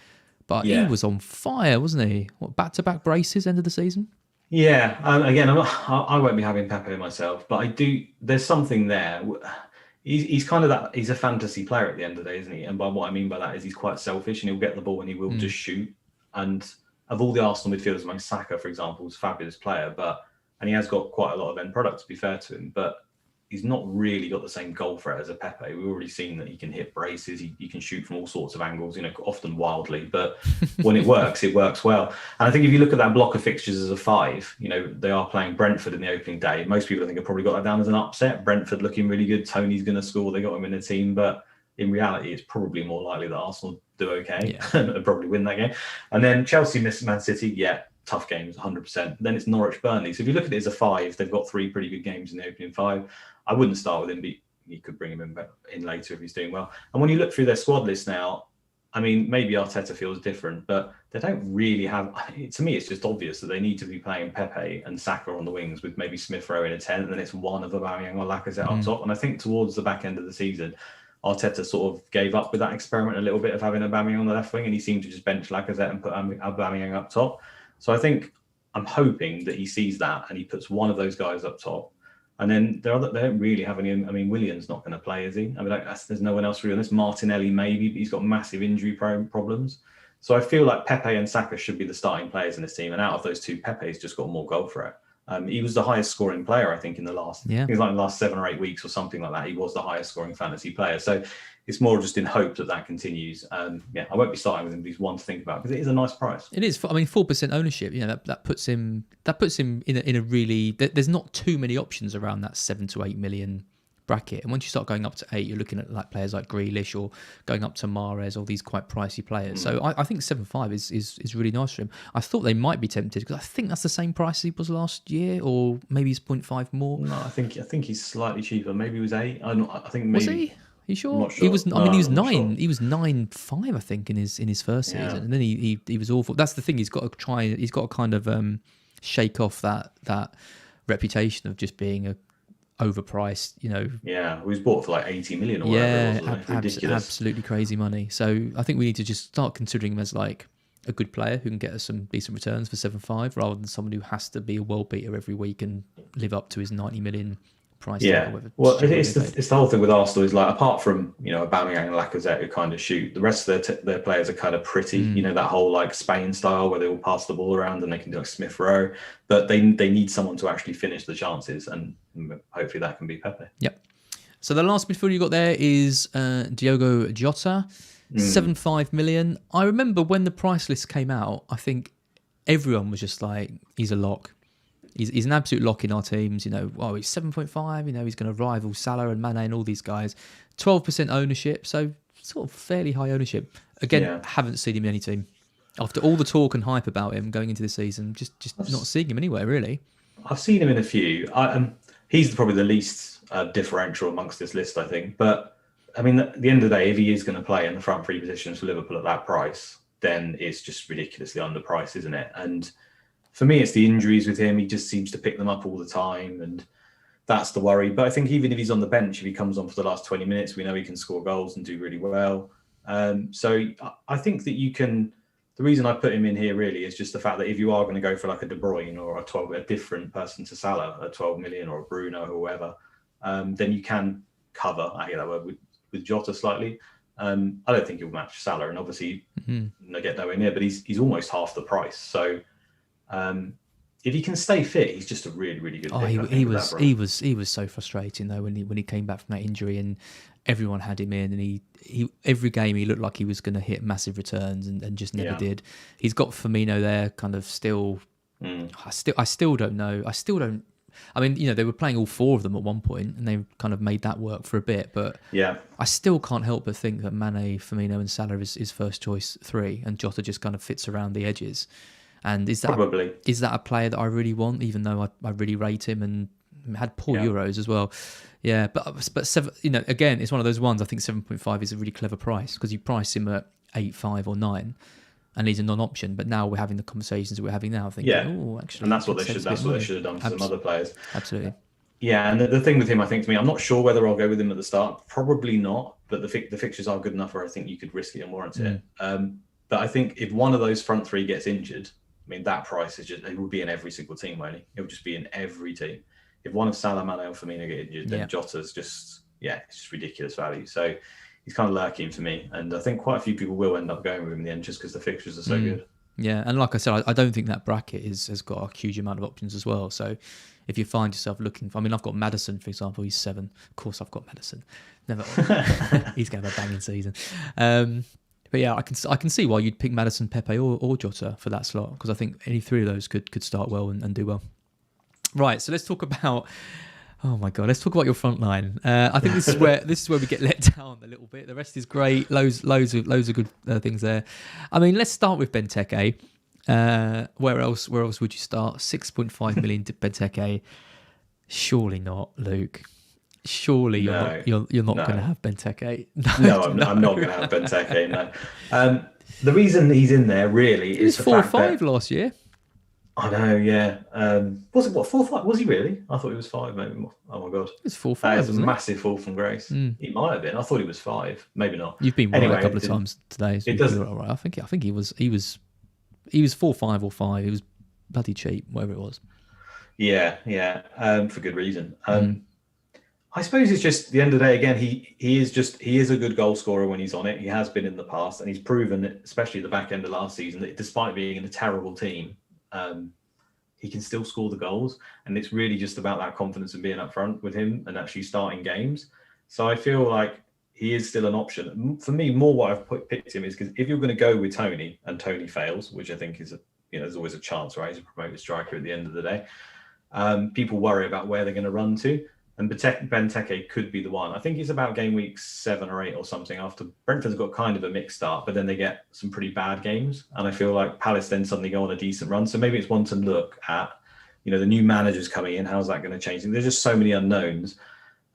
But he was on fire, wasn't he? What, back-to-back braces end of the season?
Yeah, again, I won't be having Pepe myself, but I do. There's something there. He's kind of that. He's a fantasy player at the end of the day, isn't he? And by what I mean by that is he's quite selfish, and he'll get the ball and he will just shoot. And of all the Arsenal midfielders, among Saka, for example, is a fabulous player, and he has got quite a lot of end product, to be fair to him, but he's not really got the same goal threat as a Pepe. We've already seen that he can hit braces, he can shoot from all sorts of angles, often wildly, but when it works well. And I think if you look at that block of fixtures as a 5, they are playing Brentford in the opening day. Most people, I think, have probably got that down as an upset. Brentford looking really good. Tony's going to score. They got him in the team, but in reality, it's probably more likely that Arsenal do okay and probably win that game. And then Chelsea miss Man City, tough games, 100%. Then it's Norwich, Burnley. So if you look at it as a 5, they've got 3 pretty good games in the opening 5. I wouldn't start with him, but you could bring him in later if he's doing well. And when you look through their squad list now, I mean, maybe Arteta feels different, but they don't really have. To me, it's just obvious that they need to be playing Pepe and Saka on the wings with maybe Smith Rowe in a 10, and then it's one of Aubameyang or Lacazette up top. And I think towards the back end of the season, Arteta sort of gave up with that experiment a little bit of having Aubameyang on the left wing, and he seemed to just bench Lacazette and put Aubameyang up top. So I'm hoping that he sees that and he puts one of those guys up top. And then they don't really have any. I mean, Willian's not going to play, is he? I mean, there's no one else really on this. Martinelli maybe, but he's got massive injury problems. So I feel like Pepe and Saka should be the starting players in this team. And out of those two, Pepe's just got more goal threat. He was the highest scoring player, I think, in the last 7 or 8 weeks or something like that. He was the highest scoring fantasy player. So it's more just in hope that continues. I won't be starting with him, but he's one to think about because it is a nice price.
It is. I mean, 4% ownership. That puts him in a really. There's not too many options around that 7 to 8 million bracket. And once you start going up to 8, you're looking at like players like Grealish or going up to Mahrez, all these quite pricey players. So I think 7.5 is really nice for him. I thought they might be tempted because I think that's the same price as he was last year, or maybe he's 0.5 more.
No, I think he's slightly cheaper. Maybe he was 8. I think maybe.
Was he? You sure?
I'm not sure.
He was. I mean, he was 9.
Sure.
He was 9.5, I think, in his first season, and then he was awful. That's the thing. He's got to try. He's got to kind of shake off that reputation of just being overpriced.
Yeah, he was bought for like 80 million or whatever. Ridiculous.
Absolutely crazy money. So I think we need to just start considering him as like a good player who can get us some decent returns for 7.5, rather than someone who has to be a world beater every week and live up to his 90 million. Price
well, it's the whole thing with Arsenal is like, apart from Aubameyang and Lacazette who kind of shoot, the rest of their players are kind of pretty. That whole like Spain style where they all pass the ball around and they can do like Smith Rowe, but they need someone to actually finish the chances, and hopefully that can be Pepe.
Yep. So the last midfielder you got there is Diogo Jota, 7.5 million. I remember when the price list came out, I think everyone was just like, he's a lock. He's an absolute lock in our teams. He's 7.5. He's going to rival Salah and Mane and all these guys. 12% ownership, so sort of fairly high ownership. Again, haven't seen him in any team. After all the talk and hype about him going into the season, just not seeing him anywhere, really.
I've seen him in a few. He's probably the least differential amongst this list, I think. But, I mean, at the end of the day, if he is going to play in the front 3 positions for Liverpool at that price, then it's just ridiculously underpriced, isn't it? And for me, it's the injuries with him. He just seems to pick them up all the time, and that's the worry. But I think even if he's on the bench, if he comes on for the last 20 minutes, we know he can score goals and do really well. So I think that you can. The reason I put him in here really is just the fact that if you are going to go for like a De Bruyne or a different person to Salah at 12 million, or a Bruno or whoever, then you can cover. I hear that word with Jota slightly. I don't think he'll match Salah, and obviously get nowhere near. But he's almost half the price. So. If he can stay fit, he's just a really, really good pick.
He was so frustrating though when he came back from that injury, and everyone had him in, and he every game he looked like he was going to hit massive returns and just never did. He's got Firmino there, kind of still. I still don't know. I mean, they were playing all 4 of them at one point, and they kind of made that work for a bit. But I still can't help but think that Mane, Firmino, and Salah is first choice 3, and Jota just kind of fits around the edges. And is that a player that I really want, even though I really rate him and had poor Euros as well? Yeah, but 7, again, it's one of those ones. I think 7.5 is a really clever price because you price him at 8.5 or 9, and he's a non-option. But now we're having the conversations that we're having now, thinking, actually,
and that's what they should have done for some other players.
Absolutely.
Yeah, and the thing with him, I think, to me, I'm not sure whether I'll go with him at the start. Probably not, but the fixtures are good enough where I think you could risk it and warrant it. But I think if one of those front 3 gets injured, I mean, that price is it will be in every single team, won't it? It will just be in every team. If one of Salah, Mane, or Firmino get injured, then Jota's it's just ridiculous value. So he's kind of lurking for me. And I think quite a few people will end up going with him in the end just because the fixtures are so good.
Yeah, and like I said, I don't think that bracket has got a huge amount of options as well. So if you find yourself looking for, I mean, I've got Madison, for example, he's 7. Of course, I've got Madison. Never, he's going to have a banging season. But yeah, I can see why you'd pick Madison, Pepe, or Jota for that slot, because I think any three of those could start well and do well. Right, so let's talk about. Oh my God, let's talk about your front line. I think this is where we get let down a little bit. The rest is great, loads of good things there. I mean, let's start with Benteke. Where else would you start? 6.5 million to Benteke. Surely not, Luke. Surely you're not going to have Benteke.
No, I'm not going to have Benteke. No. The reason he's in there really is the
4-5 last year.
I know, yeah. Was it 4-5? Was he really? I thought he was 5, maybe. Oh my God,
it was 4-5.
That is a massive fall from grace. He might have been. I thought he was 5, maybe not.
You've been right a couple of times today. So it doesn't. Right. I think he was 4-5 or 5. He was bloody cheap, whatever it was.
Yeah. For good reason. I suppose it's just the end of the day. Again, he is a good goal scorer when he's on it. He has been in the past, and he's proven it, especially at the back end of last season, that despite being in a terrible team, he can still score the goals, and it's really just about that confidence and being up front with him and actually starting games. So I feel like he is still an option for me. More what I've picked him is because if you're going to go with Tony and Tony fails, which I think is there's always a chance, right? He's a promoted striker at the end of the day. People worry about where they're going to run to. And Benteke could be the one. I think it's about game week 7 or 8 or something after Brentford's got kind of a mixed start, but then they get some pretty bad games. And I feel like Palace then suddenly go on a decent run. So maybe it's one to look at, the new managers coming in. How's that going to change? There's just so many unknowns,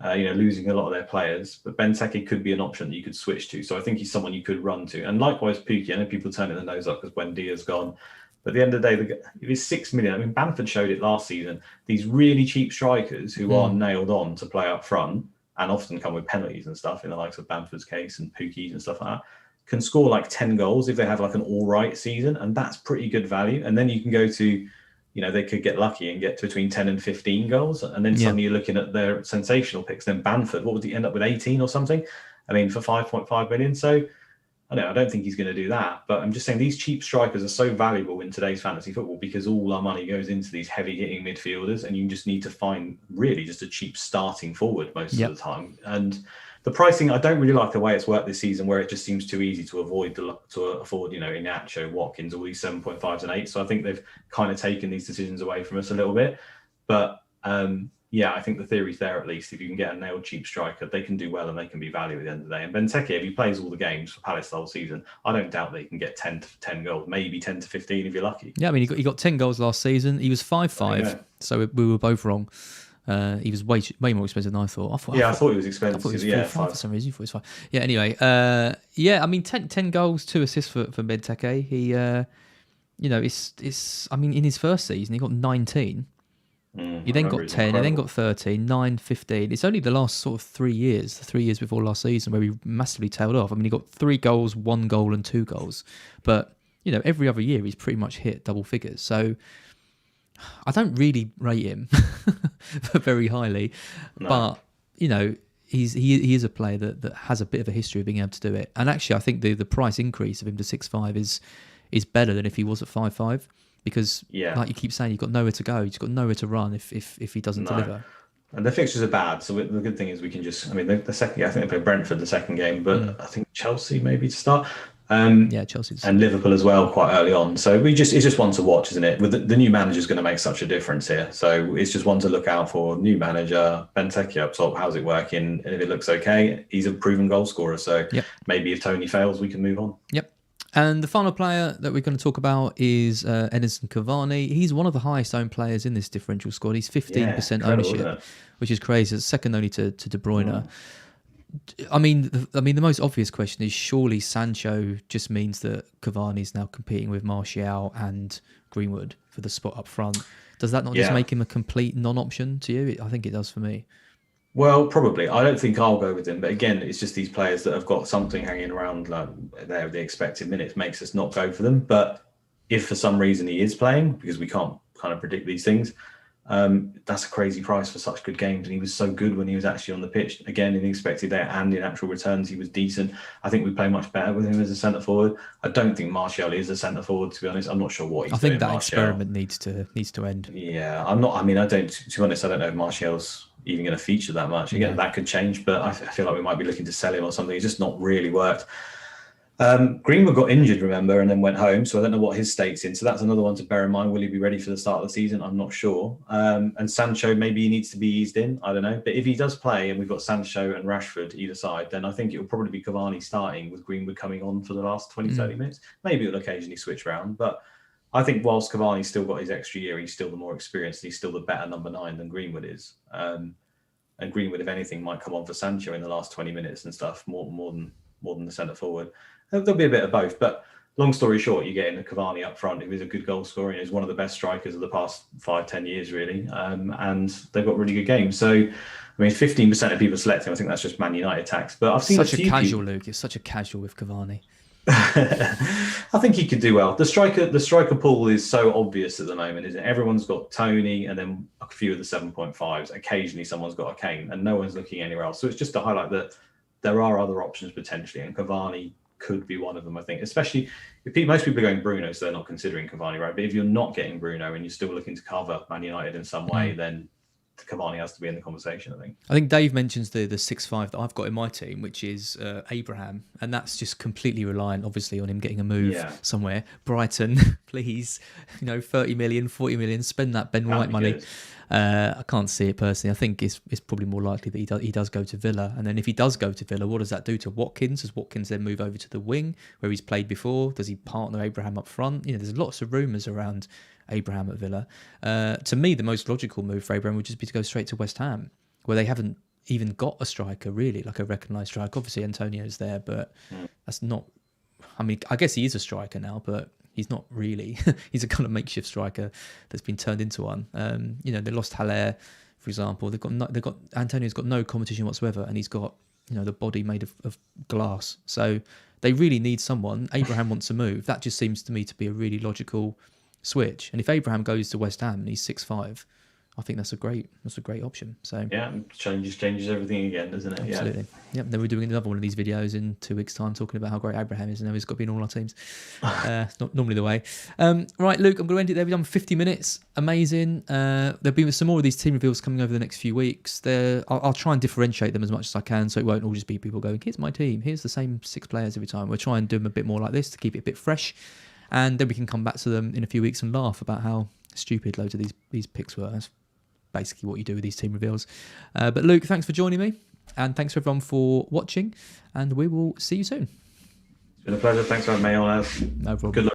losing a lot of their players. But Benteke could be an option that you could switch to. So I think he's someone you could run to. And likewise, Pukki. I know people turning their nose up because Buendia's gone. But at the end of the day, if it's 6 million, I mean, Bamford showed it last season. These really cheap strikers who are nailed on to play up front and often come with penalties and stuff in the likes of Bamford's case and Pukki's and stuff like that, can score like 10 goals if they have like an all right season. And that's pretty good value. And then you can go to, they could get lucky and get to between 10 and 15 goals. And then suddenly you're looking at their sensational picks. Then Bamford, what would he end up with, 18 or something? I mean, for 5.5 million. So I don't think he's going to do that, but I'm just saying these cheap strikers are so valuable in today's fantasy football because all our money goes into these heavy hitting midfielders, and you just need to find really just a cheap starting forward most of the time. And the pricing, I don't really like the way it's worked this season, where it just seems too easy to afford, Iheanacho, Watkins, all these 7.5s and 8s. So I think they've kind of taken these decisions away from us a little bit, but I think the theory's there at least. If you can get a nailed cheap striker, they can do well and they can be value at the end of the day. And Benteke, if he plays all the games for Palace the whole season, I don't doubt that he can get 10 goals, maybe 10 to 15 if you're lucky.
Yeah, I mean, he got 10 goals last season. He was 5.5, so we were both wrong. He was way more expensive than I thought. I
thought he was expensive.
I thought he was 4-5 for some reason. I thought he was 5. Yeah, anyway. I mean, 10 goals, 2 assists for Benteke. He, it's. I mean, in his first season, he got 19. He then got 10, and then got 13, 9, 15. It's only the last sort of 3 years, the 3 years before last season, where he massively tailed off. I mean, he got 3 goals, 1 goal, and 2 goals. But, every other year he's pretty much hit double figures. So I don't really rate him very highly. No. But, he is a player that has a bit of a history of being able to do it. And actually, I think the price increase of him to 6.5 is better than if he was at 5.5. Because, like you keep saying, you've got nowhere to go. You've got nowhere to run if he doesn't deliver.
And the fixtures are bad. So the good thing is we can just... I mean, the second game, I think they played Brentford the second game, but I think Chelsea maybe to start.
Chelsea.
And Liverpool as well quite early on. So it's just one to watch, isn't it? With the new manager is going to make such a difference here. So it's just one to look out for. New manager, Benteke up top, how's it working? And if it looks okay, he's a proven goal scorer. So maybe if Tony fails, we can move on.
Yep. And the final player that we're going to talk about is Edinson Cavani. He's one of the highest owned players in this differential squad. He's 15% ownership, which is crazy. It's second only to De Bruyne. I mean, the most obvious question is surely Sancho just means that Cavani is now competing with Martial and Greenwood for the spot up front. Does that not just make him a complete non-option to you? I think it does for me.
Well, probably. I don't think I'll go with him. But again, it's just these players that have got something hanging around, like the expected minutes, makes us not go for them. But if for some reason he is playing, because we can't kind of predict these things, That's a crazy price for such good games, and he was so good when he was actually on the pitch. Again, in the expected there and in actual returns, he was decent. I think we play much better with him as a centre forward. I don't think Martial is a centre forward, to be honest. I'm not sure what he's doing.
I think that
Martial.
experiment needs to end.
Yeah, I'm not. I mean, I don't. To be honest, I don't know if Martial's even going to feature that much. Again, that could change, but I feel like we might be looking to sell him or something. He's just not really worked. Greenwood got injured, remember, and then went home. So I don't know what his state's in. So that's another one to bear in mind. Will he be ready for the start of the season? I'm not sure. And Sancho, maybe he needs to be eased in. I don't know. But if he does play and we've got Sancho and Rashford either side, then I think it will probably be Cavani starting with Greenwood coming on for the last 20, 30 minutes. Maybe it'll occasionally switch around. But I think whilst Cavani's still got his extra year, he's still the more experienced. He's still the better number 9 than Greenwood is. And Greenwood, if anything, might come on for Sancho in the last 20 minutes and stuff, more than the centre forward. There'll be a bit of both, but long story short, you get in the Cavani up front, who is a good goal scorer and is one of the best strikers of the past 5-10 years, really. And they've got really good games. So, I mean, 15% of people select him. I think that's just Man United tax. But I've seen
such a casual, Luke. It's such a casual with Cavani.
I think he could do well. The striker pool is so obvious at the moment, isn't it? Everyone's got Tony and then a few of the 7.5s. Occasionally, someone's got a Kane, and no one's looking anywhere else. So it's just to highlight that there are other options potentially, and Cavani could be one of them, I think, especially if most people are going Bruno, so they're not considering Cavani, right? But if you're not getting Bruno and you're still looking to cover Man United in some way, then Cavani has to be in the conversation, I think.
I think Dave mentions the 6-5 that I've got in my team, which is Abraham, and that's just completely reliant, obviously, on him getting a move somewhere. Brighton, please, 30 million, 40 million, spend that Ben White money. Good. I can't see it personally. I think it's probably more likely that he does go to Villa. And then if he does go to Villa, what does that do to Watkins? Does Watkins then move over to the wing where he's played before? Does he partner Abraham up front? There's lots of rumours around Abraham at Villa. To me, the most logical move for Abraham would just be to go straight to West Ham, where they haven't even got a striker, really, like a recognised striker. Obviously, Antonio's there, but that's not... I mean, I guess he is a striker now, but... he's not really. He's a kind of makeshift striker that's been turned into one. They lost Haller, for example. They've got Antonio's got no competition whatsoever, and he's got the body made of glass. So they really need someone. Abraham wants to move. That just seems to me to be a really logical switch. And if Abraham goes to West Ham and he's 6'5", I think that's a great option. So
yeah, changes everything again, doesn't it?
Absolutely. Yeah. Then we're doing another one of these videos in 2 weeks' time talking about how great Abraham is, and now he's got to be in all our teams. It's not normally the way. Right, Luke, I'm going to end it there. We've done 50 minutes. Amazing. There'll be some more of these team reveals coming over the next few weeks. I'll try and differentiate them as much as I can, so it won't all just be people going, here's my team, here's the same 6 players every time. We'll try and do them a bit more like this to keep it a bit fresh, and then we can come back to them in a few weeks and laugh about how stupid loads of these picks were. That's basically what you do with these team reveals. But Luke, thanks for joining me, and thanks for everyone for watching, and we will see you soon.
It's been a pleasure. Thanks for having me on.
No problem.
Good luck.